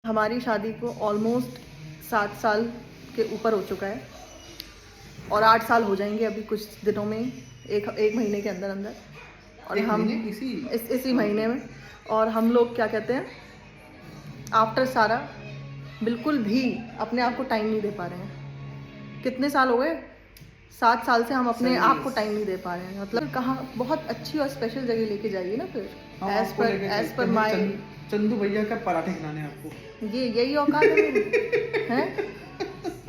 हमारी शादी को ऑलमोस्ट 7 साल के ऊपर हो चुका है और 8 साल हो जाएंगे अभी कुछ दिनों में, एक महीने के अंदर अंदर। और हम इसी महीने में, और हम लोग क्या कहते हैं, आफ्टर सारा बिल्कुल भी अपने आप को टाइम नहीं दे पा रहे हैं। कितने साल हो गए? 7 साल से हम अपने आप को टाइम नहीं दे पा रहे हैं। मतलब कहाँ बहुत अच्छी और स्पेशल जगह लेके जाइए ना फिर। एज पर माई चंदू भैया का पराठे खिलाने आपको, यही औकात है मेरी, हैं?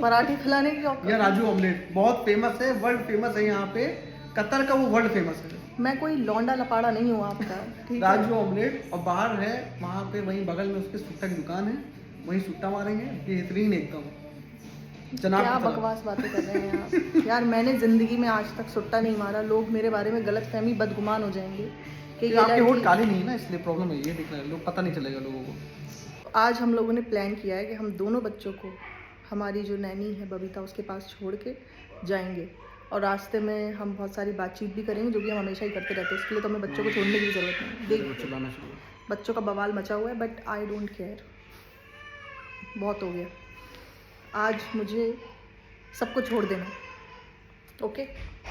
पराठे खिलाने की औकात। या राजू ऑमलेट बहुत फेमस है, वर्ल्ड फेमस है यहाँ पे, कतर का वो वर्ल्ड फेमस है। मैं कोई लौंडा लपाड़ा नहीं हूँ आपका, ठीक है? राजू ऑमलेट, और बाहर है वहाँ पे, वहीं बगल में उसके सुट्टा की दुकान है, वहीं सुट्टा मारेंगे, बेहतरीन एकदम। क्या बकवास बातें कर रहे हैं आप यार। मैंने जिंदगी में आज तक सुट्टा नहीं मारा। लोग मेरे बारे में गलतफहमी, बदगुमान हो जाएंगे कि ये आपके होंठ काले नहीं है ना, इसलिए प्रॉब्लम है, ये दिख रहा है, लोग पता नहीं चलेगा लोगों को। आज हम लोगों ने प्लान किया है कि हम दोनों बच्चों को हमारी जो नैनी है बबीता, उसके पास छोड़ के जाएंगे। और रास्ते में हम बहुत सारी बातचीत भी करेंगे, जो कि हम हमेशा ही करते रहते हैं। उसके लिए तो हमें बच्चों को छोड़ने की ज़रूरत नहीं। देख, बच्चों का बवाल मचा हुआ है, बट आई डोंट केयर, बहुत हो गया। आज मुझे सबको छोड़ देना, ओके?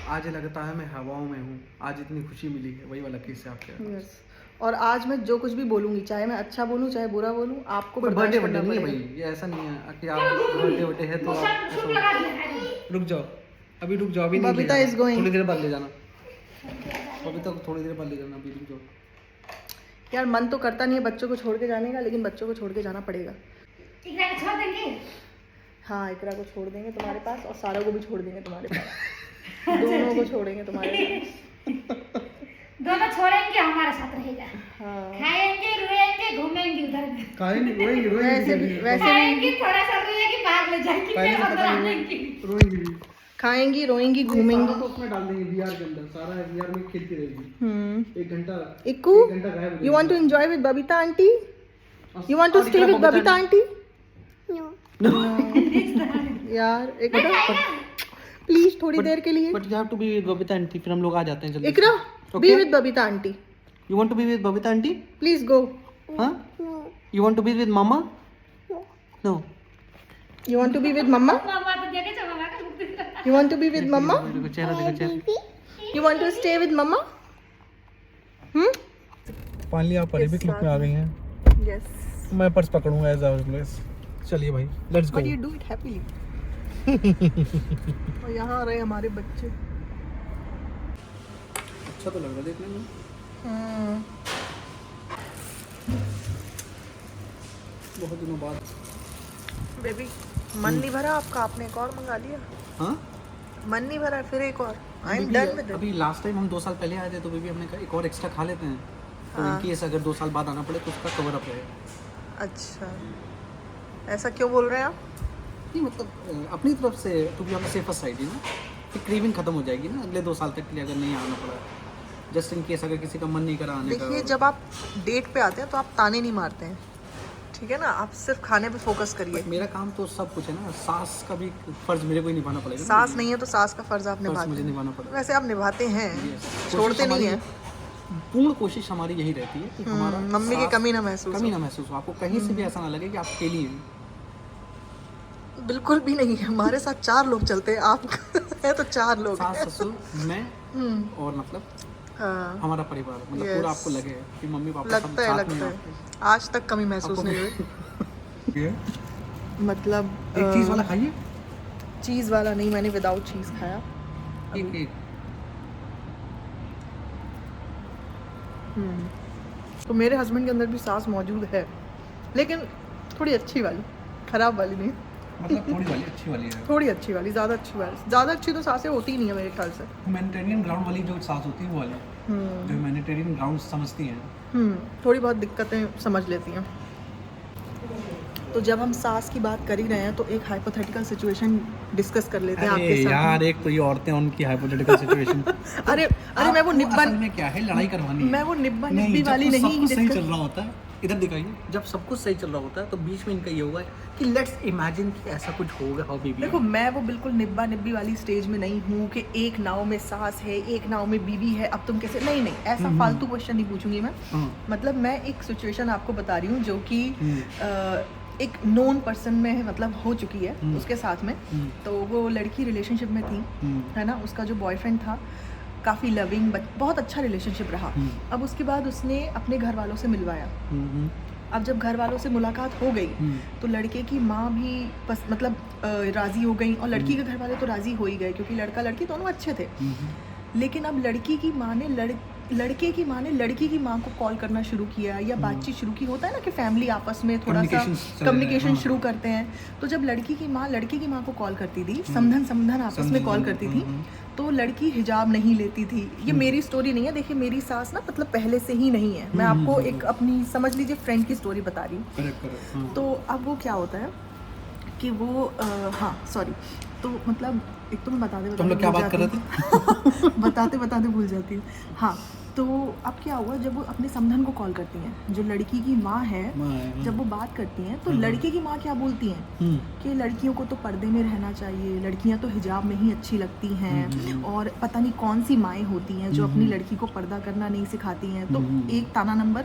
आज लगता है मैं हवाओं में हूँ, आज इतनी खुशी मिली है, वही वाला केस है आपके। यस। और आज मैं जो कुछ भी बोलूँगी, चाहे मैं अच्छा बोलूँ चाहे बुरा बोलूँ, आपको बर्थडे नहीं है भाई, ये ऐसा नहीं है कि आप बर्थडे है तो आप रुक जाओ, अभी रुक जाओ, अभी नहीं, बबीता इज गोइंग, थोड़ी देर बाद ले जाना, बबीता को थोड़ी देर बाद ले जाना, अभी रुक जाओ। यार मन तो करता नहीं है बच्चों को छोड़ के जाने का, लेकिन बच्चों को छोड़ के जाना पड़ेगा। इकरा को छोड़ देंगे? हाँ, इकरा को छोड़ देंगे तुम्हारे पास, और सारा को भी छोड़ देंगे तुम्हारे पास। दोनों को छोड़ेंगे तुम्हारे पास। दोनों छोड़ेंगे, हमारे साथ रहेगा। हाँ। खाएंगे, रोएंगे, घूमेंगे उधर भी। खाएंगे, रोएंगे, वैसे खाएंगे, थोड़ा सा रोएंगे, भाग ले जाएंगे, पहले फिर से उधर पता आएंगे। रोएंगे भी, खाएंगी, रोएंगी, घूमेंगी। तो उसमें डाल देंगे वीआर के अंदर, सारा वीआर में खेलती रहेगी। 1 घंटा, इक्कू, 1 घंटा गायब हो you want to enjoy with Babita aunty? You want to stay with Babita aunty? No. यार एक प्लीज थोड़ी देर के लिए। But you have to be with Babita aunty, फिर हम लोग आ जाते हैं जल्दी। इकरा, be with Babita aunty. You want to be with Babita aunty? Please go. हाँ? You want to be with mama? No. You want to be with mama? मामा तो देखे चलो, मामा का मुंह। You want to be with mama? देखो चेहरा, देखो चेहरा। You want to stay with mama? Finally आप अरेबिक लुक में आ गई हैं। Yes. मैं पर्स पकड़ूंगा एज ऑलवेज। चलिए भाई, let's go. But you do it happily. और यहाँ आ रहे हमारे बच्चे। अच्छा तो लग रहा है देखने में। बहुत दिनों बाद। बेबी, मन नहीं भरा आपका? आपने एक और मंगा लिया? हाँ? मन नहीं भरा, फिर एक और? I am done with it. अभी लास्ट टाइम हम 2 साल पहले आए थे, तो बेबी हमने कहा एक और एक्स्ट्रा खा लेते हैं, तो इन केस अगर 2 साल बाद आना पड़े तो उसका कवर अप रहेगा। अच्छा, ऐसा क्यों बोल रहे हैं आप? नहीं मतलब अपनी तरफ से, to be on the safer side ही ना, फिर क्रेविंग खत्म हो जाएगी ना अगले 2 साल तक के लिए, अगर नहीं आना पड़ा, जस्ट इन केस अगर किसी का मन नहीं करा आने का। देखिए, जब आप डेट पे आते हैं तो आप ताने नहीं मारते हैं, ठीक है ना? आप सिर्फ खाने पे फोकस करिए। मेरा काम तो सब कुछ है ना, सास का भी फर्ज मेरे को ही निभाना पड़ेगा। सास नहीं है तो सास का फर्ज आप फर्ज निभाते मुझे हैं। निभाना पड़ेगा। वैसे आप निभाते हैं, Yes. छोड़ते नहीं हैं। पूर्ण कोशिश हमारी यही रहती है कि हमारा मम्मी की सास- कमी ना महसूस कमी हो। ना महसूस हो, आपको कहीं से भी ऐसा ना लगे कि आप अकेली हैं। बिल्कुल भी नहीं है। हमारे साथ 4 लोग चलते हैं, आप है तो 4 लोग सास, हैं। ससुर, मैं और मतलब हाँ, हमारा परिवार, मतलब Yes. पूरा आपको लगे कि मम्मी पापा सब लगता है, साथ लगता में है। आज तक कमी महसूस आपको- नहीं हुई। हैं। मतलब एक चीज वाला खाइए, चीज़ वाला नहीं, मैंने विदाउट चीज़ खाया। एक तो मेरे हस्बैंड के अंदर भी सास मौजूद है, लेकिन थोड़ी अच्छी वाली, खराब वाली नहीं। मतलब थोड़ी वाली अच्छी वाली है। थोड़ी अच्छी वाली, ज़्यादा अच्छी वाली। ज़्यादा अच्छी तो सासें होती ही नहीं है मेरे ख्याल से। ह्यूमैनिटेरियन ग्राउंड वाली जो सास होती है वो वाली, जो ह्यूमैनिटेरियन ग्राउंड समझती हैं। थोड़ी बहुत दिक्कतें समझ लेती हैं। तो जब हम सास की बात कर ही रहे हैं तो एक हाइपोथेटिकल सिचुएशन डिस्कस कर लेते हैं आपके साथ। यार, एक तो ये औरतें, उनकी हाइपोथेटिकल सिचुएशन। अरे मैं वो निब्बा, असल में क्या है, लड़ाई करवानी है। मैं वो निब्बा नहीं, निब्बी जब वाली कुछ नहीं सब कुछ सही discuss- चल रहा होता है, इधर दिखाइए, जब सब कुछ सही चल रहा होता है तो बीच में इनका ये होगा कि लेट्स इमेजिन कि ऐसा कुछ होगा। हाउ बेबी, देखो, मैं वो बिल्कुल निब्बा निब्बी वाली स्टेज में नहीं हूँ कि एक नाव में सास है, एक नाव में बीवी है, अब तुम कैसे। नहीं, ऐसा फालतू क्वेश्चन नहीं पूछूंगी मैं। मतलब मैं एक सिचुएशन आपको बता रही हूँ जो कि एक नोन पर्सन में मतलब हो चुकी है उसके साथ में। तो वो लड़की रिलेशनशिप में थी, है ना, उसका जो बॉयफ्रेंड था काफ़ी लविंग, बहुत अच्छा रिलेशनशिप रहा। अब उसके बाद उसने अपने घर वालों से मिलवाया। अब जब घर वालों से मुलाकात हो गई तो लड़के की माँ भी मतलब राज़ी हो गई, और लड़की के घर वाले तो राज़ी हो ही गए क्योंकि लड़का लड़की दोनों अच्छे थे। लेकिन अब लड़के की माँ ने लड़की की माँ को कॉल करना शुरू किया या बातचीत शुरू की। होता है ना कि फैमिली आपस में थोड़ा सा कम्युनिकेशन शुरू करते हैं। तो जब लड़के की माँ को कॉल करती थी, समधन आपस में कॉल करती थी, तो लड़की हिजाब नहीं लेती थी। ये मेरी स्टोरी नहीं है, देखिए मेरी सास ना मतलब पहले से ही नहीं है, मैं आपको एक अपनी समझ लीजिए फ्रेंड की स्टोरी बता रही हूँ। तो अब वो क्या होता है कि वो तो मतलब एक तो मैं बताते भूल जाती हूँ। हाँ, तो अब क्या हुआ, जब वो अपने समधन को कॉल करती हैं, जो लड़की की माँ है, जब वो बात करती हैं तो लड़के की माँ क्या बोलती हैं कि लड़कियों को तो पर्दे में रहना चाहिए, लड़कियां तो हिजाब में ही अच्छी लगती हैं, और पता नहीं कौन सी माएँ होती हैं जो अपनी लड़की को पर्दा करना नहीं सिखाती हैं। तो एक ताना नंबर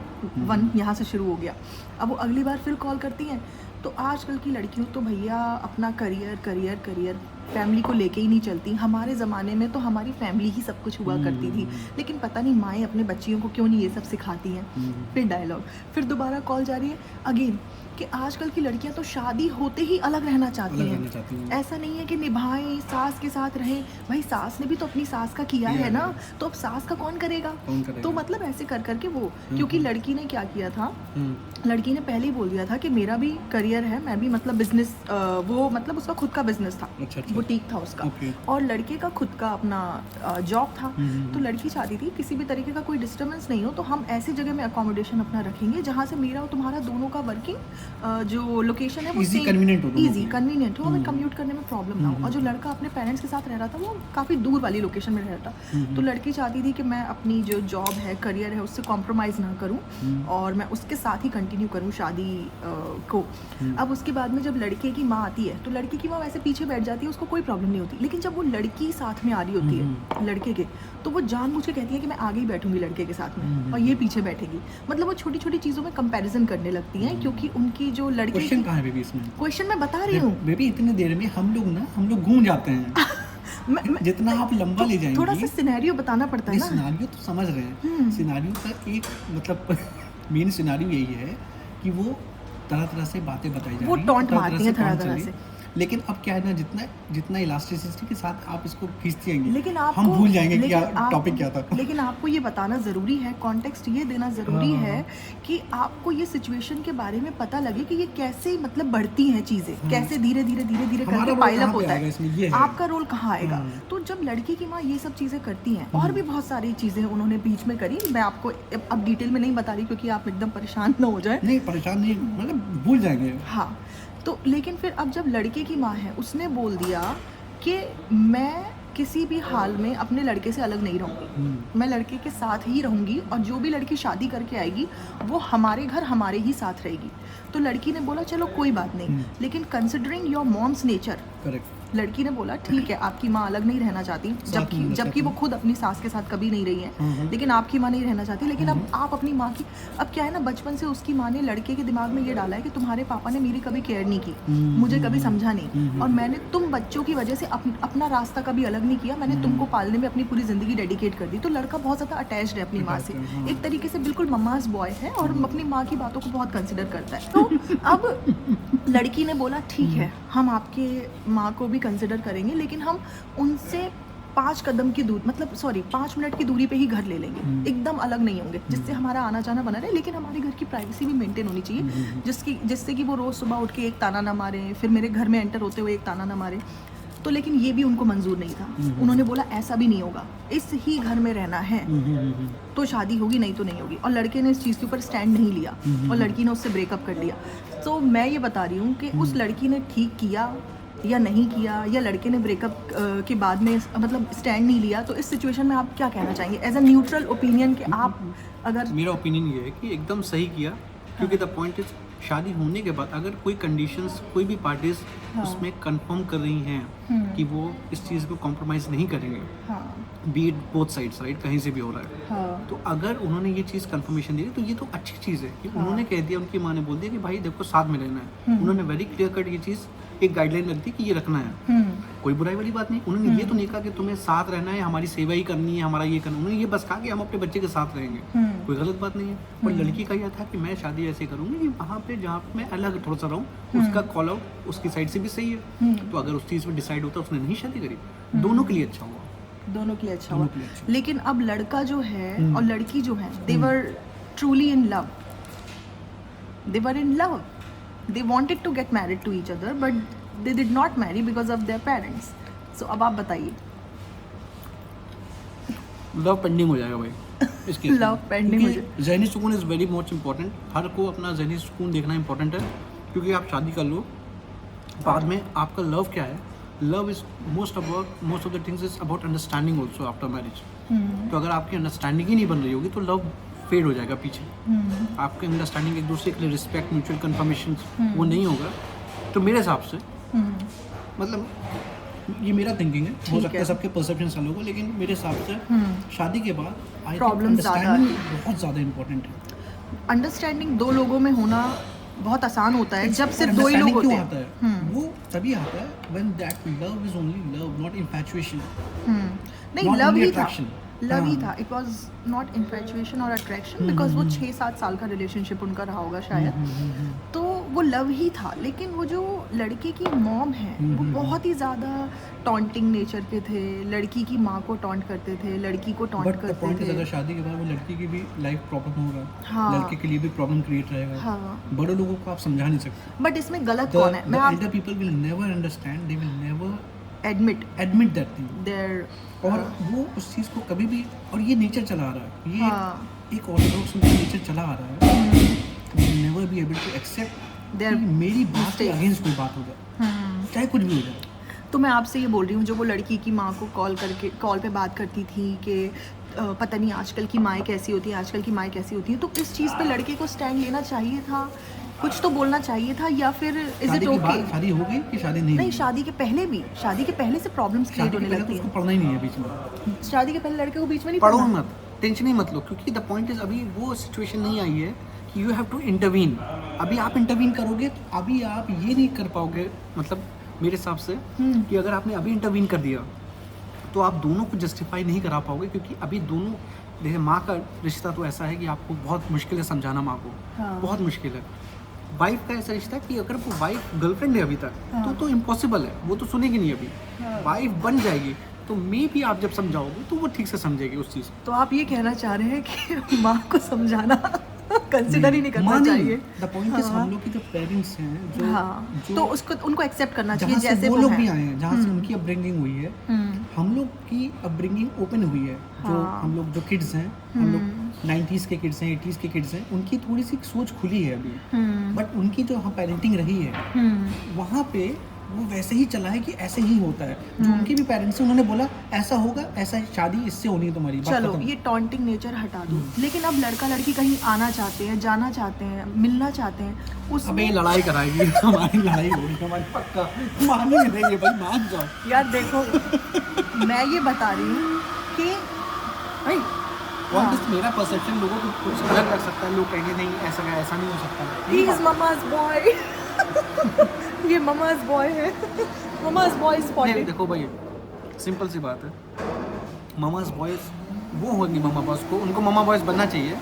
1 यहाँ से शुरू हो गया। अब वो अगली बार फिर कॉल करती हैं तो आजकल की लड़कियों तो भैया अपना करियर फैमिली को लेके ही नहीं चलती। हमारे ज़माने में तो हमारी फैमिली ही सब कुछ हुआ करती थी, लेकिन पता नहीं माएँ अपने बच्चियों को क्यों नहीं ये सब सिखाती हैं। फिर डायलॉग, फिर दोबारा कॉल जा रही है अगेन कि आजकल की लड़कियां तो शादी होते ही अलग रहना चाहती हैं। ऐसा नहीं है कि निभाएं, सास के साथ रहें। भाई सास ने भी तो अपनी सास का किया है ना, तो अब सास का कौन करेगा? तो मतलब ऐसे कर करके वो, क्योंकि लड़की ने क्या किया था, लड़की ने पहले ही बोल दिया था कि मेरा भी करियर है, मैं भी मतलब बिजनेस, वो मतलब उसका खुद का बिजनेस था, बुटीक था उसका, और लड़के का खुद का अपना जॉब था। तो लड़की चाहती थी किसी भी तरीके का कोई डिस्टर्बेंस नहीं हो, तो हम ऐसी जगह में अकोमोडेशन अपना रखेंगे जहाँ से मेरा और तुम्हारा दोनों का वर्किंग जो लोकेशन है वो इजी कन्वीनियंट हो, हमें कम्यूट करने में प्रॉब्लम ना हो। और जो लड़का अपने पेरेंट्स के साथ रह रहा था वो काफ़ी दूर वाली लोकेशन में रहता, तो लड़की चाहती थी कि मैं अपनी जो जॉब है, करियर है, उससे कॉम्प्रोमाइज़ ना करूं और मैं उसके साथ ही कंटिन्यू करूं शादी को। अब उसके बाद में जब लड़के की माँ आती है तो लड़की की माँ वैसे पीछे बैठ जाती है, उसको कोई प्रॉब्लम नहीं होती, लेकिन जब वो लड़की साथ में आ रही होती है लड़के के, तो वो जानबूझ के कहती है कि मैं आगे ही बैठूंगी लड़के के साथ में और ये पीछे बैठेगी। मतलब वो छोटी छोटी चीज़ों में कंपैरिजन करने लगती हैं, क्योंकि उनकी जो लड़की क्वेश्चन कहाँ है बेबी इसमें? क्वेश्चन मैं बता रही हूँ बेबी, इतनी देर में हम लोग घूम जाते हैं। जितना आप लंबा ले जाएंगे, थोड़ा सा सिनेरियो बताना पड़ता है ना। सिनेरियो तो समझ रहे हैं, सिनेरियो का एक मतलब मेन सिनेरियो यही है कि वो तरह तरह से बातें बताई जा रही हैं, वो टॉन्ट मारती हैं तरह तरह से। लेकिन अब क्या है ना, जितना इलास्टिसिटी के साथ आप इसको खींचती आएंगे, लेकिन हम भूल जाएंगे कि टॉपिक क्या था। लेकिन आपको ये बताना ज़रूरी है, कॉन्टेक्स्ट ये देना ज़रूरी है कि आपको ये सिचुएशन के बारे में पता लगे कि ये कैसे मतलब बढ़ती हैं चीज़ें, कैसे धीरे धीरे करके पाइल अप होता है, आपका रोल कहाँ आएगा। तो जब लड़की की माँ ये सब चीज़ें करती हैं, और भी बहुत सारी चीज़ें उन्होंने बीच में करी, मैं आपको अब डिटेल में नहीं बता रही क्योंकि आप एकदम परेशान ना हो जाए। नहीं परेशान नहीं, मतलब भूल जाएंगे। हाँ, तो लेकिन फिर अब जब लड़के की माँ है, उसने बोल दिया कि मैं किसी भी हाल में अपने लड़के से अलग नहीं रहूँगी, मैं लड़के के साथ ही रहूँगी, और जो भी लड़की शादी करके आएगी वो हमारे घर हमारे ही साथ रहेगी। तो लड़की ने बोला चलो कोई बात नहीं, लेकिन कंसिडरिंग योर मॉम्स नेचर, लड़की ने बोला ठीक है आपकी माँ अलग नहीं रहना चाहती, जबकि वो खुद अपनी सास के साथ कभी नहीं रही है, लेकिन आपकी माँ नहीं रहना चाहती। लेकिन अब आप अपनी माँ की, अब क्या है ना, बचपन से उसकी माँ ने लड़के के दिमाग में ये डाला है कि तुम्हारे पापा ने मेरी कभी केयर नहीं की, मुझे कभी समझा नहीं, और मैंने तुम बच्चों की वजह से अपना रास्ता कभी अलग नहीं किया, मैंने तुमको पालने में अपनी पूरी ज़िंदगी डेडिकेट कर दी। तो लड़का बहुत ज़्यादा अटैच्ड है अपनी माँ से, एक तरीके से बिल्कुल मम्माज बॉय है और अपनी माँ की बातों को बहुत कंसिडर करता है। तो अब लड़की ने बोला ठीक है हम आपके माँ को भी कंसिडर करेंगे, लेकिन हम उनसे 5 कदम की दूर, मतलब 5 मिनट की दूरी पे ही घर ले लेंगे, एकदम अलग नहीं होंगे, जिससे हमारा आना जाना बना रहे, लेकिन हमारे घर की प्राइवेसी भी मेंटेन होनी चाहिए, जिससे कि वो रोज़ सुबह उठ के एक ताना ना मारे, फिर मेरे घर में एंटर होते हुए एक ताना ना मारे। तो लेकिन ये भी उनको मंजूर नहीं था, उन्होंने बोला ऐसा भी नहीं होगा, इस ही घर में रहना है तो शादी होगी, नहीं तो नहीं होगी। और लड़के ने इस चीज़ के ऊपर स्टैंड नहीं लिया और लड़की ने उससे ब्रेकअप कर लिया। तो मैं ये बता रही हूँ कि उस लड़की ने ठीक किया या नहीं किया, या लड़के ने ब्रेकअप के बाद में मतलब स्टैंड नहीं लिया, तो इस सिचुएशन में आप क्या कहना चाहेंगे एज अ न्यूट्रल ओपिनियन कि आप अगर? मेरा ओपिनियन ये है कि एकदम सही किया, क्योंकि द पॉइंट इज शादी होने के बाद अगर कोई कंडीशंस कोई भी पार्टीज उसमें कंफर्म कर रही हैं कि वो इस चीज़ को कॉम्प्रोमाइज़ नहीं करेंगे, B it both sides, right, कहीं से भी हो रहा है, तो अगर उन्होंने ये चीज़ कंफर्मेशन दी तो ये तो अच्छी चीज़ है कि उन्होंने कह दिया, उनकी माँ ने बोल दिया कि भाई देखो साथ में रहना है। उन्होंने वेरी क्लियर कट ये चीज़ एक गाइडलाइन रख दी कि ये रखना है, कोई बुराई वाली बात नहीं। उन्होंने ये तो नहीं कहा कि तुम्हें साथ रहना है, हमारी सेवा ही करनी है, हमारा ये करना। उन्होंने ये बस कहा कि हम अपने बच्चे के साथ रहेंगे, कोई गलत बात नहीं है। और लड़की का यह था कि मैं शादी ऐसे करूँगी कि वहाँ पे जहाँ पे मैं अलग थोड़ा सा रहूँ, उसका कॉल आउट उसकी साइड से भी सही है। तो अगर उस चीज़ पर डिसाइड होता उसने नहीं शादी करी, दोनों के लिए अच्छा हुआ, दोनों के लिए अच्छा हुआ। लेकिन अब लड़का जो है और लड़की जो है, they were truly in love, they were in love, they wanted to get married to each other but they did not marry because of their parents. So अब आप बताइए, लव पेंडिंग हो जाएगा भाई इसके लव पेंडिंग हो जाएगा। ज़हनी सुकून इज़ वेरी मच इम्पॉर्टेंट। हर को अपना ज़हनी सुकून देखना इंपॉर्टेंट है, क्योंकि आप शादी कर लो, बाद में आपका लव क्या है, love is most of the things is about understanding also after marriage. तो अगर आपकी अंडरस्टैंडिंग ही नहीं बन रही होगी तो लव फेड हो जाएगा पीछे। आपके अंडरस्टैंडिंग, एक दूसरे के लिए रिस्पेक्ट, म्यूचुअल कन्फर्मेशन वो नहीं होगा। तो मेरे हिसाब से मतलब ये मेरा थिंकिंग है, हो सकता है सबके परसेप्शन अलग हो, लेकिन मेरे हिसाब से शादी के बाद अंडरस्टैंडिंग बहुत ज़्यादा इंपॉर्टेंट है। अंडरस्टैंडिंग दो लोगों में होना बहुत आसान होता है जब सिर्फ दो ही लोग होते हैं। वो तभी आता है when that love is only love, not infatuation. नहीं, Not लव only ही था, attraction. लव ही था। इट वाज नॉट इन्फैचुएशन और अट्रैक्शन, बिकॉज वो 6-7 साल का रिलेशनशिप उनका रहा होगा शायद। तो वो लव ही था। लेकिन वो जो लड़के की मॉम है वो बहुत ही ज़्यादा टॉन्टिंग नेचर के थे, लड़की की माँ को टॉन्ट करते थे, लड़की को टॉन्ट But the करते point is, थे। अगर शादी के बाद वो लड़की की भी लाइफ प्रॉब्लम होगा, हाँ। लड़के के लिए भी प्रॉब्लम क्रिएट रहेगा। हाँ। बड़े लोगों को आप समझा नहीं सकते। बट इसमें गलत कौन है? मैं elder people will never understand, they will never admit admit that thing. There. और वो उस चीज़ को कभी भी, और ये नेचर चला आ रहा है, ये हाँ। एक ऑर्थोडॉक्स नेचर चला आ रहा है, never be able to accept Their मेरी बात के mistakes. अगेंस्ट कोई बात हो जाए, चाहे कुछ भी हो जाए। तो मैं आपसे ये बोल रही हूँ, जो वो लड़की की माँ को कॉल पे बात करती थी कि पता नहीं आजकल की माएँ कैसी होती हैं, आजकल की माएँ कैसी होती हैं, तो इस चीज़ पे लड़के को स्टैंड लेना चाहिए था, कुछ तो बोलना चाहिए था, या फिर इज शादी इट के ओके? बाद शादी हो गई कि शादी नहीं नहीं, हुई? शादी के पहले भी, शादी के पहले से प्रॉब्लम्स क्रिएट शादी के होने पहले तो लगती उसको हैं। पढ़ना ही नहीं है बीच में। शादी के पहले लड़के को बीच में नहीं पढ़ो पढ़ना। मत, टेंशन ही मत लो, क्योंकि द पॉइंट इज अभी वो सिचुएशन नहीं आई है कि यू हैव टू इंटरवीन। अभी आप इंटरवीन करोगे तो अभी आप ये नहीं कर पाओगे, मतलब मेरे हिसाब से कि अगर आपने अभी इंटरवीन कर दिया तो आप दोनों को जस्टिफाई नहीं करा पाओगे, क्योंकि अभी दोनों, देखिए माँ का रिश्ता तो ऐसा है कि आपको बहुत मुश्किल है समझाना माँ को, हाँ। बहुत मुश्किल है। वाइफ का ऐसा रिश्ता है कि अगर वो वाइफ गर्लफ्रेंड है अभी तक तो इम्पॉसिबल है, वो तो सुनेगी नहीं। अभी वाइफ बन जाएगी तो मे भी आप जब समझाओगे तो वो ठीक से समझेगी उस चीज़। तो आप ये कहना चाह रहे हैं कि माँ को समझाना कंसिडर ही नहीं करना चाहिए। द पॉइंट इज हम लोग के जो पेरेंट्स हैं, जो हाँ, जो तो उसको उनको एक्सेप्ट करना चाहिए जहाँ से जैसे वो वो लोग हैं। भी आए हैं, जहाँ से उनकी अपब्रिंगिंग हुई है, हम लोग की अपब्रिंगिंग ओपन हुई है। जो हम लोग जो किड्स हैं, हम लोग 90s के किड्स हैं, 80s के किड्स हैं, उनकी थोड़ी सी सोच खुली है अभी। बट उनकी जो पेरेंटिंग रही है वहाँ पे वो वैसे ही चला है कि ऐसे ही होता है। जो उनके भी पेरेंट्स हैं उन्होंने बोला ऐसा होगा, ऐसा शादी इससे होनी है तुम्हारी, बात चलो खत्म। ये टॉन्टिंग नेचर हटा दो। लेकिन अब लड़का लड़की कहीं आना चाहते हैं, जाना चाहते हैं, मिलना चाहते हैं, अबे उसमें लड़ाई कराएगी हमारी, लड़ाई होगी हमारी पक्का, मान ही नहीं देंगे भाई, मान जाओ। यार देखो, मैं ये बता रही हूँ कि नहीं, मेरा परसेप्शन लोगों को कुछ अलग लग सकता है, लोग कहेंगे नहीं ऐसा नहीं हो सकता। He is mama's boy. ये ममाज बॉय है, ममाज बॉय नहीं, स्पॉटेड। देखो भाई सिंपल सी बात है, ममाज बॉयज वो होंगी मामा बॉयज को, उनको मामा बॉयज बनना चाहिए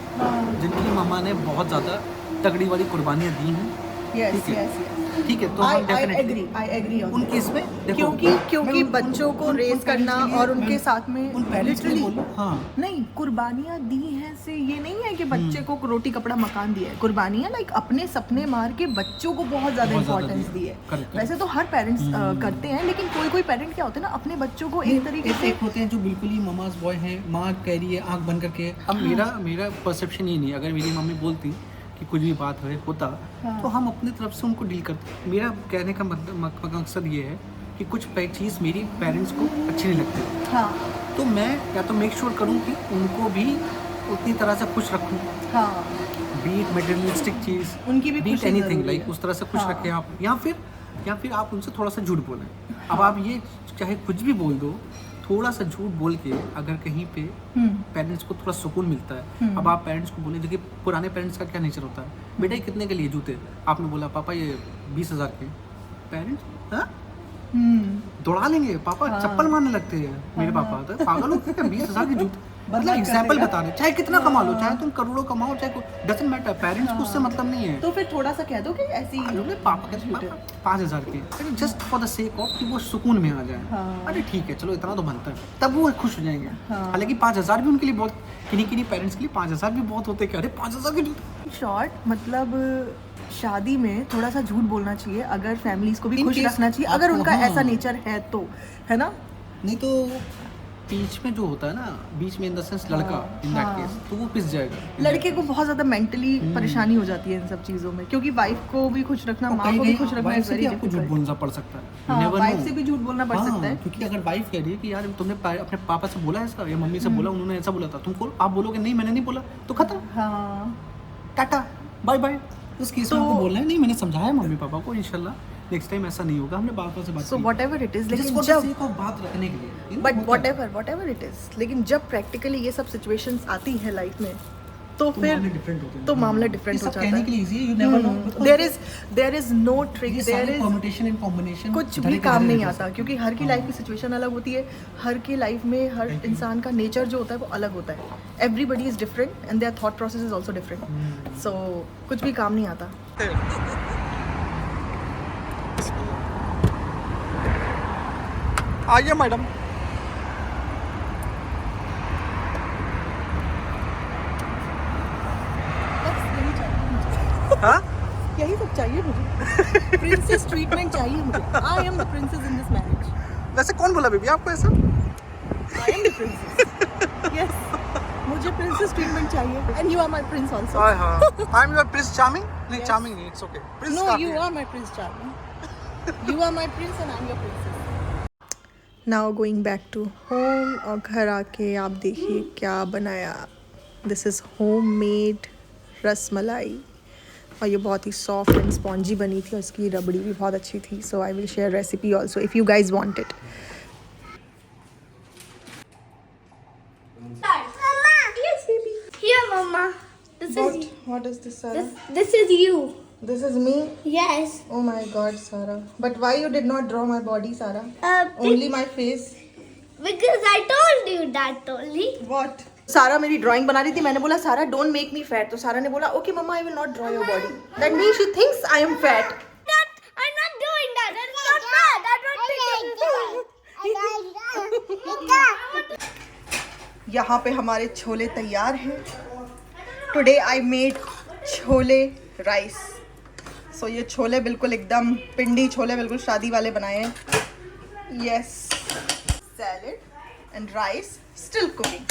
जिनकी मामा ने बहुत ज़्यादा तगड़ी वाली कुर्बानियाँ दी हैं। यस ठीक है। यस ठीक है, तो हम डेफिनेटली आई एग्री उन केस में देखो, क्योंकि मैं बच्चों को उन रेस करना parents के लिए और उनके मैं साथ में उन पेरेंट्स के लिए literally- बोलूं, हाँ नहीं, कुर्बानियाँ दी हैं से ये नहीं है कि बच्चे को रोटी कपड़ा मकान दिया है। कुर्बानियाँ लाइक अपने सपने मार के बच्चों को बहुत ज़्यादा बहुत ज़्यादा इंपॉर्टेंस दी दी है। है। Correct, वैसे तो हर पेरेंट्स करते हैं, लेकिन कोई कोई पेरेंट क्या होते हैं ना, अपने बच्चों को एक तरीके से एक होते हैं जो बिल्कुल ही ममाज बॉय हैं, माँ कह रही है आँख बंद करके। अब मेरा परसेप्शन ये नहीं, अगर मेरी मम्मी बोलती कि कुछ भी बात होता तो हम अपनी तरफ से उनको डील करते। मेरा कहने का मतलब मकसद ये है कि कुछ चीज़ मेरी पेरेंट्स को अच्छी नहीं लगती, हाँ तो मैं या तो मेक श्योर करूँ कि उनको भी उतनी तरह से खुश रखूँ। हाँ बीट मटेरियलिस्टिक चीज, उनकी भी बीट खुशी एनीथिंग जरूरी लाइक है। उस तरह से खुश हाँ। रखें आप, या फिर आप उनसे थोड़ा सा झूठ बोलें। अब आप ये चाहे कुछ भी बोल दो, थोड़ा सा झूठ बोल के अगर कहीं पे पेरेंट्स को थोड़ा सुकून मिलता है। अब आप पेरेंट्स को बोले, देखिए पुराने पेरेंट्स का क्या नेचर होता है, बेटा ये कितने के लिए जूते, आपने बोला पापा ये 20,000 के, पेरेंट्स हाँ दौड़ा लेंगे, पापा चप्पल मारने लगते हैं मेरे पापा, तो पागल हो क्या 20,000 के जूते, मतलब एग्जाम्पल बता रहे, चाहे कितना कमा लो, चाहे तुम करोड़ों कमाओ, चाहे डजंट मैटर, पेरेंट्स को उससे मतलब नहीं है। तो फिर थोड़ा सा कह दो कि ऐसी पापा के 5,000 के, just for the sake of कि वो सुकून में आ जाए। हाँ। अरे ठीक है चलो इतना तो बनता है, तब वो खुश हो जाएंगे। हालांकि 5,000 भी उनके लिए बहुत, किन्हीं पेरेंट्स के लिए 5,000 भी बहुत होते हैं। अरे 5,000 के जूते। शॉर्ट मतलब शादी में थोड़ा सा झूठ बोलना चाहिए, अगर फैमिलीज को भी In खुश case रखना चाहिए, अगर आपको- उनका हाँ। ऐसा नेचर है तो, है ना। नहीं तो बीच में जो होता है ना, बीच में इन द सेंस लड़का, इन दैट हाँ। केस तो वो पिस जाएगा। लड़के को बहुत ज्यादा मेंटली परेशानी हो जाती है इन सब चीजों में, क्योंकि वाइफ को भी खुश रखना, और माँ कहीं को भी कहीं खुश रखना वाइफ इज से वेरी भी आपको झूठ डिफिकल्ट। बोलना पड़ सकता है। You हाँ, never वाइफ know। से भी झूठ बोलना पड़ हाँ, सकता है। क्योंकि अगर वाइफ कह रही है कि यार तुमने अपने पापा से बोला ऐसा, या मम्मी से बोला, उन्होंने ऐसा बोला था, तुमको आप बोलोगे नहीं मैंने नहीं बोला, तो खत्म, हाँ टाटा बाय बाय। उस केस में तो- आपको बोलना है नहीं मैंने समझाया मम्मी पापा को, इंशाल्लाह नेक्स्ट टाइम ऐसा नहीं होगा, हमने पापा से बात सो की। What ever it is, Just लेकिन for the जब sake of बात रखने के लिए, but what ever it is, लेकिन जब प्रैक्टिकली ये सब सिचुएशंस आती है लाइफ में, तो फिर डिफरेंट होते हैं। तो मामला डिफरेंट हो जाता कहने के है। लिए इजी है, you never know, because there is no trick, ये देयर सारे इज permutation and combination कुछ इधर भी ही काम किधर नहीं नहीं आता, क्योंकि हर की लाइफ की सिचुएशन अलग होती है, हर की लाइफ में हर इंसान का नेचर जो होता है वो अलग होता है। Everybody is different and their thought process is also different, so कुछ भी काम नहीं आता। आइए मैडम। हाँ यही सब चाहिए मुझे, प्रिंसेस ट्रीटमेंट चाहिए मुझे। I am the princess in this marriage, वैसे कौन बोला बेबी आपको ऐसा? I am the princess, yes मुझे प्रिंसेस ट्रीटमेंट चाहिए, and you are my prince also. I am your prince charming. नहीं चार्मिंग नहीं, it's okay, prince No, you are my prince charming. You are my prince and I'm your princess. Now going back to home, और घर आके आप देखिए क्या बनाया। This is homemade rasmalai, और ये बहुत ही सॉफ्ट एंड स्पॉन्जी बनी थी, और इसकी रबड़ी भी बहुत अच्छी थी। So I will share recipe also if you guys want it. Mama. Yes, baby. Here, Mama. This is What is this, Sarah? this is you. This is me. Yes. Oh my God, Sarah. But why you did not draw my body, Sarah? Be- Only my face. because I told you that only. What? सारा मेरी drawing बना रही थी, मैंने बोला सारा don't make me fat, तो सारा ने बोला okay mama I will not draw your body, that means she thinks I am fat. I'm not doing that. That's not bad. That's what यहाँ पे हमारे छोले तैयार हैं। Today I made chole rice. So ये छोले बिल्कुल एकदम पिंडी छोले, बिल्कुल शादी वाले बनाए हैं। Yes, salad and rice still cooking.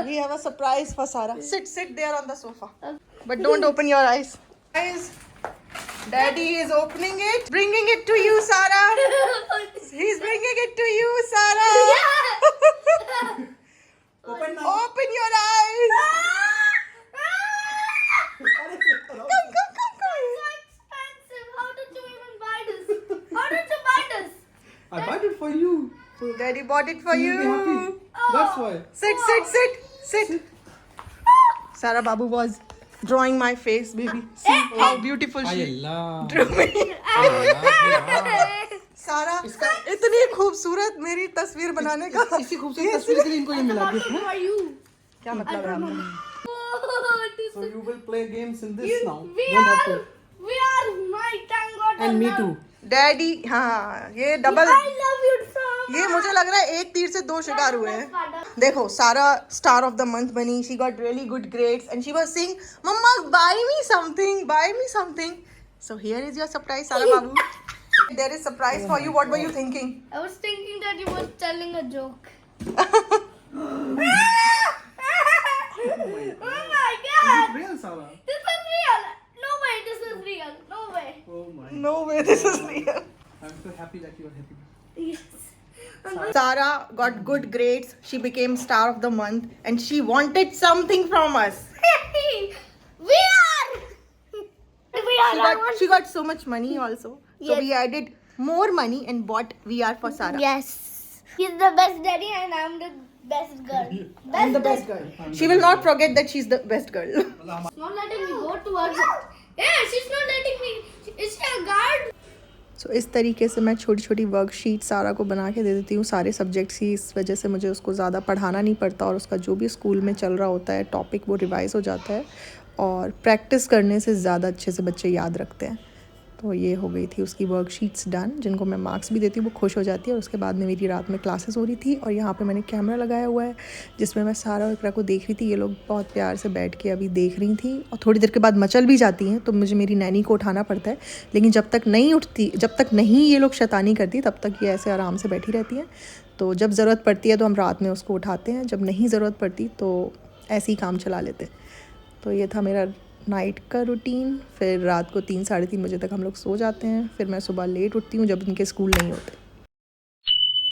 We have a surprise for Sarah. Sit there on the sofa. But don't open your eyes. Guys, Daddy is opening it, bringing it to you, Sarah. He's bringing it to you, Sarah. Open your eyes. Come. expensive. How did you even buy this? How did you buy this? I bought it for you. Daddy bought it for So you. you'll be happy. That's why. Sit. Sarah Babu was drawing my face, baby. See how beautiful she Allah. drew me. सारा इतनी खूबसूरत मेरी तस्वीर बनाने का इसी खूबसूरत तस्वीर के लिए इनको ये मिला गिफ्ट है। Are you? क्या मतलब है आपका? Oh, this So is. you will play games in this now. We Don't have are. to. We are. My thank God. And me Allah. too. Daddy, हाँ ये double, I love you so much. ये मुझे लग रहा है एक तीर से दो शिकार हुए हैं। देखो Sara star of the month बनी, she got really good grades and she was saying mama buy me something, so here is your surprise Sara बाबू। There is surprise for you, what were you thinking? I was thinking that you were telling a joke. Oh my God! Real Sarah. This is real. No way. This is real. No way. Oh my. No way this is real. I'm so happy that you are happy. Yes. Sarah got good grades, she became star of the month and she wanted something from us. We are She got so much money also. So we added more money and bought VR for Sarah. Yes. He's the best daddy and I'm the best girl. I'm the best girl. She will not forget that she's the best girl. She's not letting me go towards it. Yeah, she's not letting me. Is she a guard? So इस तरीके से मैं छोटी छोटी worksheet सारा को बना के दे देती हूँ सारे सब्जेक्ट्स की। इस वजह से मुझे उसको ज़्यादा पढ़ाना नहीं पड़ता और उसका जो भी स्कूल में चल रहा होता है टॉपिक वो रिवाइज़ हो जाता है और प्रैक्टिस करने से ज़्यादा अच्छे से बच्चे याद रखते हैं। तो ये हो गई थी उसकी वर्कशीट्स डन, जिनको मैं मार्क्स भी देती हूँ, वो खुश हो जाती है। और उसके बाद में मेरी रात में क्लासेस हो रही थी और यहाँ पे मैंने कैमरा लगाया हुआ है जिसमें मैं सारा और इकरा को देख रही थी। ये लोग बहुत प्यार से बैठ के अभी देख रही थी और थोड़ी देर के बाद मचल भी जाती हैं, तो मुझे मेरी नैनी को उठाना पड़ता है। लेकिन जब तक नहीं उठती, जब तक नहीं ये लोग शैतानी करती, तब तक ये ऐसे आराम से बैठी रहती हैं। तो जब ज़रूरत पड़ती है तो हम रात में उसको उठाते हैं, जब नहीं ज़रूरत पड़ती तो ऐसे ही काम चला लेते हैं। तो ये था मेरा नाइट का रूटीन। फिर रात को 3 साढ़े 3 बजे तक हम लोग सो जाते हैं। फिर मैं सुबह लेट उठती हूँ जब इनके स्कूल नहीं होते।